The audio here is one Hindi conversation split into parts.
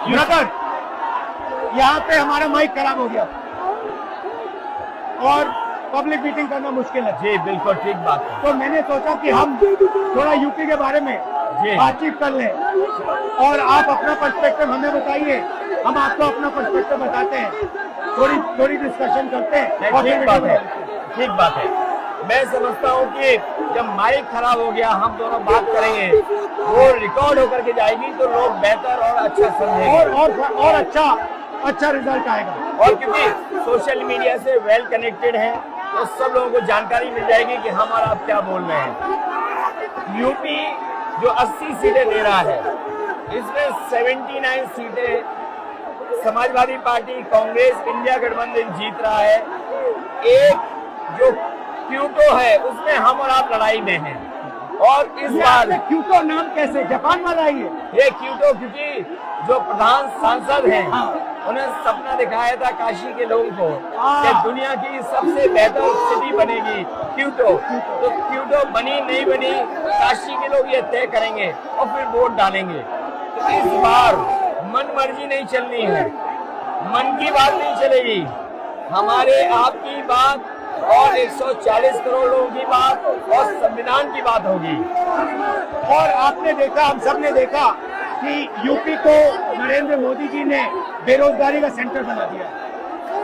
ब्रदर, यहाँ पे हमारा माइक खराब हो गया और पब्लिक मीटिंग करना मुश्किल है। जी बिल्कुल ठीक बात है। तो मैंने सोचा कि हम थोड़ा यूपी के बारे में बातचीत कर लें और आप अपना पर्सपेक्टिव हमें बताइए, हम आपको अपना पर्सपेक्टिव बताते हैं, थोड़ी डिस्कशन करते हैं। ठीक बात है, ठीक बात है। मैं समझता हूँ कि जब माइक खराब हो गया, हम दोनों बात करेंगे, वो रिकॉर्ड होकर के जाएगी तो लोग बेहतर और अच्छा समझेंगे और अच्छा रिजल्ट आएगा। और क्योंकि सोशल मीडिया से वेल कनेक्टेड है तो सब लोगों को जानकारी मिल जाएगी कि हम और आप क्या बोल रहे हैं। यूपी जो 80 सीटें दे रहा है, इसमें 79 सीटें समाजवादी पार्टी, कांग्रेस, इंडिया गठबंधन जीत रहा है। एक जो क्यूटो है उसमें हम और आप लड़ाई में हैं। और इस बार क्यूटो नाम कैसे जापान वाला ही है ये क्यूटो, क्योंकि जो प्रधान सांसद हैं उन्हें सपना दिखाया था काशी के लोगों को कि दुनिया की सबसे बेहतर सिटी बनेगी क्यूटो। तो क्यूटो बनी नहीं बनी, काशी के लोग ये तय करेंगे और फिर वोट डालेंगे। तो इस बार मन मर्जी नहीं चलनी है, मन की बात नहीं चलेगी, हमारे आपकी बात और 140 करोड़ लोगों की बात और संविधान की बात होगी। और आपने देखा, हम सब ने देखा कि यूपी को नरेंद्र मोदी जी ने बेरोजगारी का सेंटर बना दिया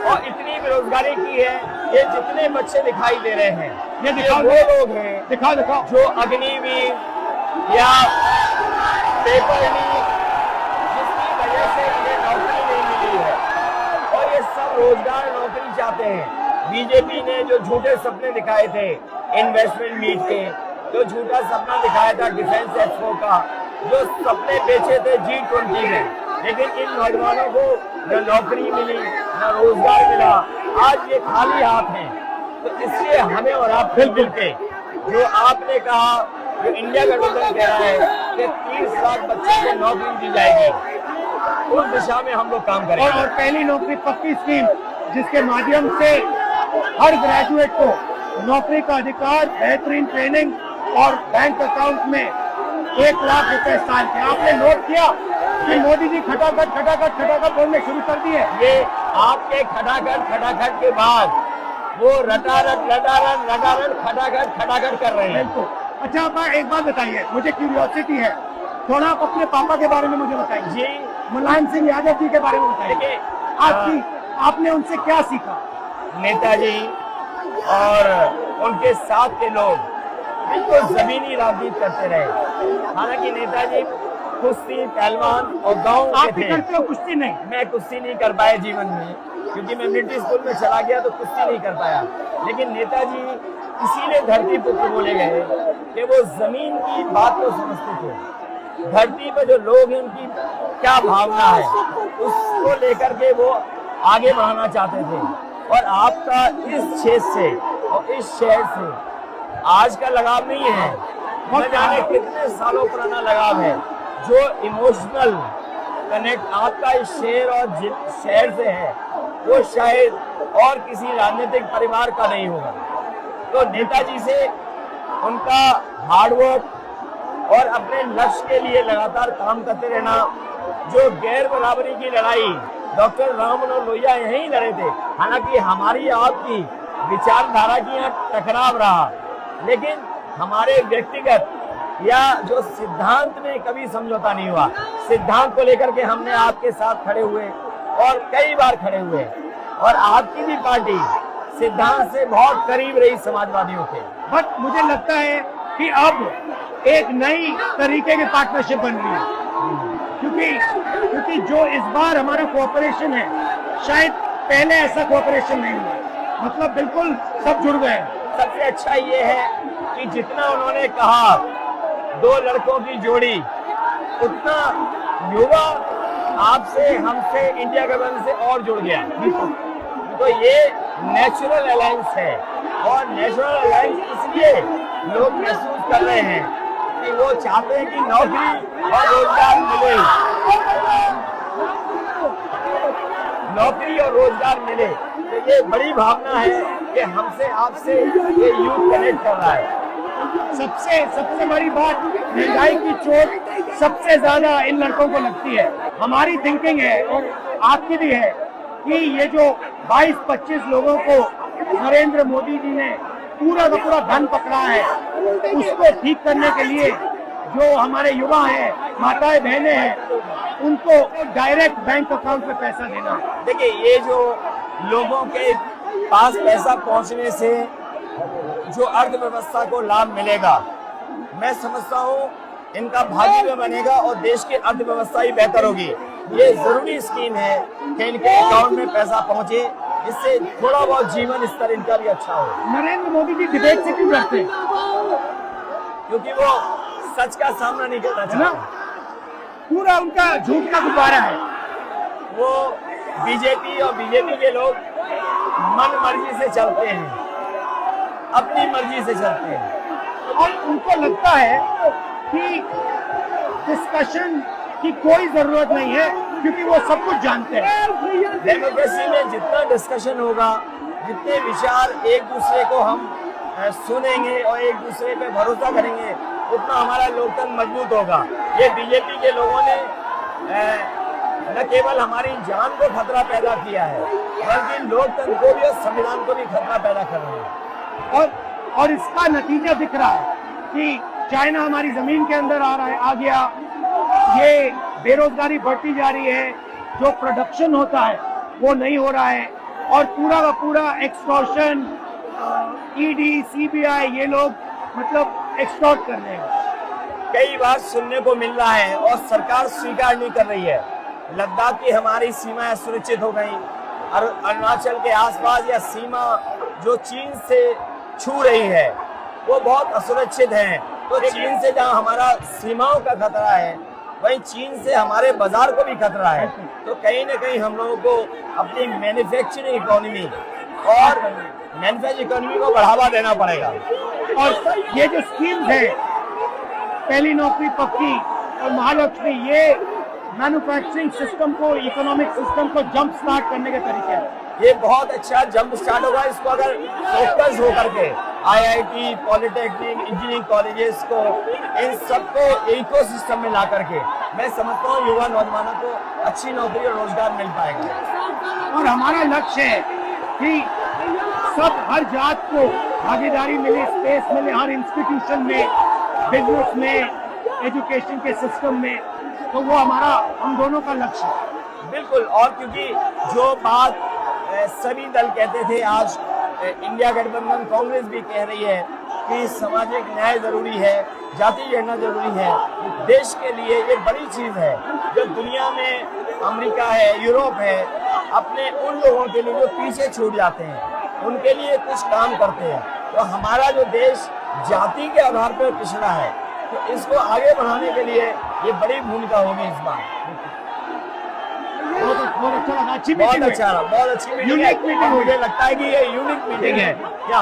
और इतनी बेरोजगारी की है। ये जितने बच्चे दिखाई दे रहे हैं, ये दिखाओ, वो लोग हैं दिखाओ जो अग्निवीर या पेपर लीक, जिसकी वजह से इन्हें नौकरी नहीं मिली है और ये सब रोजगार नौकरी चाहते हैं। बीजेपी ने जो झूठे सपने दिखाए थे इन्वेस्टमेंट मीट के, जो झूठा सपना दिखाया था डिफेंस एक्सपो का, जो सपने बेचे थे G20 में, लेकिन इन नौजवानों को न नौकरी मिली न रोजगार मिला, आज ये खाली हाथ हैं। तो इसलिए हमें और आप मिल के, जो आपने कहा, जो इंडिया गठबंधन कह रहा है कि 30 लाख बच्चों को नौकरी दी जाएगी, उस दिशा में हम लोग काम करेंगे। और पहली नौकरी पक्की स्कीम, जिसके माध्यम से हर ग्रेजुएट को नौकरी का अधिकार, बेहतरीन ट्रेनिंग और बैंक अकाउंट में 1 लाख रुपए साल के। आपने नोट किया कि मोदी जी खटाखट बोलने शुरू कर दिए। ये आपके खटाखट के बाद वो रटारट खटाखट कर रहे हैं। बिल्कुल। अच्छा, आप एक बात बताइए, मुझे क्यूरियोसिटी है, थोड़ा आप अपने पापा के बारे में मुझे बताइए जी। मुलायम सिंह यादव जी के बारे में बताइए। आपने उनसे क्या सीखा? नेताजी और उनके साथ के लोग बिल्कुल जमीनी राजनीति करते रहे। हालांकि नेताजी कुश्ती, पहलवान और गांव के थे। करते हो कुश्ती? नहीं, मैं कुश्ती नहीं कर पाया जीवन में, क्योंकि मैं मिलिट्री स्कूल में चला गया तो कुश्ती नहीं कर पाया। लेकिन नेताजी इसीलिए धरती पुत्र बोले गए कि वो जमीन की बात को समझते थे। धरती पर जो लोग हैं उनकी क्या भावना है, उसको लेकर के वो आगे बढ़ाना चाहते थे। और आपका इस क्षेत्र से और इस शहर से आज का लगाव नहीं है, न जाने कितने सालों पुराना लगाव है। जो इमोशनल कनेक्ट आपका इस शहर और शहर से है, वो शायद और किसी राजनीतिक परिवार का नहीं होगा। तो नेताजी से उनका हार्डवर्क और अपने लक्ष्य के लिए लगातार काम करते रहना, जो गैर बराबरी की लड़ाई डॉक्टर राम मनोहर लोहिया यहीं लड़े थे। हालांकि हमारी आपकी विचारधारा की यहाँ टकराव रहा, लेकिन हमारे व्यक्तिगत या जो सिद्धांत में कभी समझौता नहीं हुआ। सिद्धांत को लेकर के हमने आपके साथ खड़े हुए और कई बार खड़े हुए, और आपकी भी पार्टी सिद्धांत से बहुत करीब रही समाजवादियों के। बट मुझे लगता है कि अब एक नई तरीके की पार्टनरशिप बन रही है, क्योंकि जो इस बार हमारा कोऑपरेशन है, शायद पहले ऐसा कोऑपरेशन नहीं हुआ। मतलब बिल्कुल सब जुड़ गए। सबसे अच्छा ये है कि जितना उन्होंने कहा 2 लड़कों की जोड़ी, उतना युवा आपसे, हमसे, इंडिया गठबंधन से और जुड़ गया। तो ये नेचुरल अलायंस है, और नेचुरल अलायंस इसलिए लोग महसूस कर रहे हैं कि वो चाहते हैं कि नौकरी और रोजगार मिले, नौकरी और रोजगार मिले। तो ये बड़ी भावना है कि हमसे आपसे ये यूथ कनेक्ट कर रहा है। सबसे बड़ी बात, महंगाई की चोट सबसे ज्यादा इन लड़कों को लगती है। हमारी थिंकिंग है और आपकी भी है कि ये जो 22-25 लोगों को नरेंद्र मोदी जी ने पूरा का पूरा धन पकड़ा है, उसको ठीक करने के लिए जो हमारे युवा हैं, माताएं बहनें हैं, उनको डायरेक्ट बैंक अकाउंट में पैसा देना। देखिए, ये जो लोगों के पास पैसा पहुंचने से जो अर्थव्यवस्था को लाभ मिलेगा, मैं समझता हूँ इनका भाग्य भी बनेगा और देश की अर्थव्यवस्था ही बेहतर होगी। ये जरूरी स्कीम है कि इनके अकाउंट में पैसा पहुंचे, जिससे थोड़ा बहुत जीवन स्तर इनका भी अच्छा हो। नरेंद्र मोदी जी डिबेट से क्यों डरते हैं? क्योंकि वो सच का सामना नहीं करना चाहते। पूरा उनका झूठ का गुब्बारा है। वो बीजेपी और बीजेपी के लोग मन मर्जी से चलते हैं, अपनी मर्जी से चलते हैं और उनको लगता है कि डिस्कशन की कोई जरूरत नहीं है, क्योंकि वो सब कुछ जानते हैं। डेमोक्रेसी में जितना डिस्कशन होगा, जितने विचार एक दूसरे को हम सुनेंगे और एक दूसरे पे भरोसा करेंगे, उतना हमारा लोकतंत्र मजबूत होगा। ये बीजेपी के लोगों ने न केवल हमारी जान को खतरा पैदा किया है, बल्कि लोकतंत्र को भी और संविधान को भी खतरा पैदा कर रहे हैं। और इसका नतीजा दिख रहा है कि चाइना हमारी जमीन के अंदर आ गया, ये बेरोजगारी बढ़ती जा रही है, जो प्रोडक्शन होता है वो नहीं हो रहा है, और पूरा का पूरा एक्सटॉर्शन, ईडी, सीबीआई, ये लोग मतलब एक्सटॉर्ट कर रहे हैं। कई बार सुनने को मिल रहा है और सरकार स्वीकार नहीं कर रही है, लद्दाख की हमारी सीमाएं सुरक्षित हो गई, और अरुणाचल के आसपास या सीमा जो चीन से छू रही है वो बहुत असुरक्षित है। तो चीन से जहां हमारा सीमाओं का खतरा है, वहीं चीन से हमारे बाजार को भी खतरा है। तो कहीं ना कहीं हम लोगों को अपनी मैन्युफैक्चरिंग इकोनॉमी और मैन्युफैक्चरिंग इकोनॉमी को बढ़ावा देना पड़ेगा। और ये जो स्कीम्स है, पहली नौकरी पक्की और महालक्ष्मी, ये मैन्युफैक्चरिंग सिस्टम को, इकोनॉमिक सिस्टम को जंप स्टार्ट करने के तरीके हैं। ये बहुत अच्छा जंप स्टार्ट होगा। इसको अगर फोकस होकर के आईआईटी, पॉलिटेक्निक, इंजीनियरिंग कॉलेजेस को, इन सबको इकोसिस्टम में ला करके, मैं समझता हूँ युवा नौजवानों को अच्छी नौकरी और रोजगार मिल पाएगा। और हमारा लक्ष्य है कि सब, हर जात को भागीदारी मिले, स्पेस मिले, हर इंस्टीट्यूशन में, बिजनेस में, एजुकेशन के सिस्टम में। तो वो हमारा, हम दोनों का लक्ष्य है। बिल्कुल। और क्योंकि जो बात सभी दल कहते थे, आज इंडिया गठबंधन कांग्रेस भी कह रही है कि सामाजिक न्याय जरूरी है, जाति गणना जरूरी है। देश के लिए ये बड़ी चीज है। जो दुनिया में अमेरिका है, यूरोप है, अपने उन लोगों के लिए जो पीछे छूट जाते हैं, उनके लिए कुछ काम करते हैं। तो हमारा जो देश जाति के आधार पर पिछड़ा है, तो इसको आगे बढ़ाने के लिए ये बड़ी भूमिका होगी इस बार। बहुत अच्छा लगा, अच्छी बहुत अच्छा रहा, बहुत अच्छी मीटिंग है। मुझे लगता है कि ये यूनिक मीटिंग है क्या?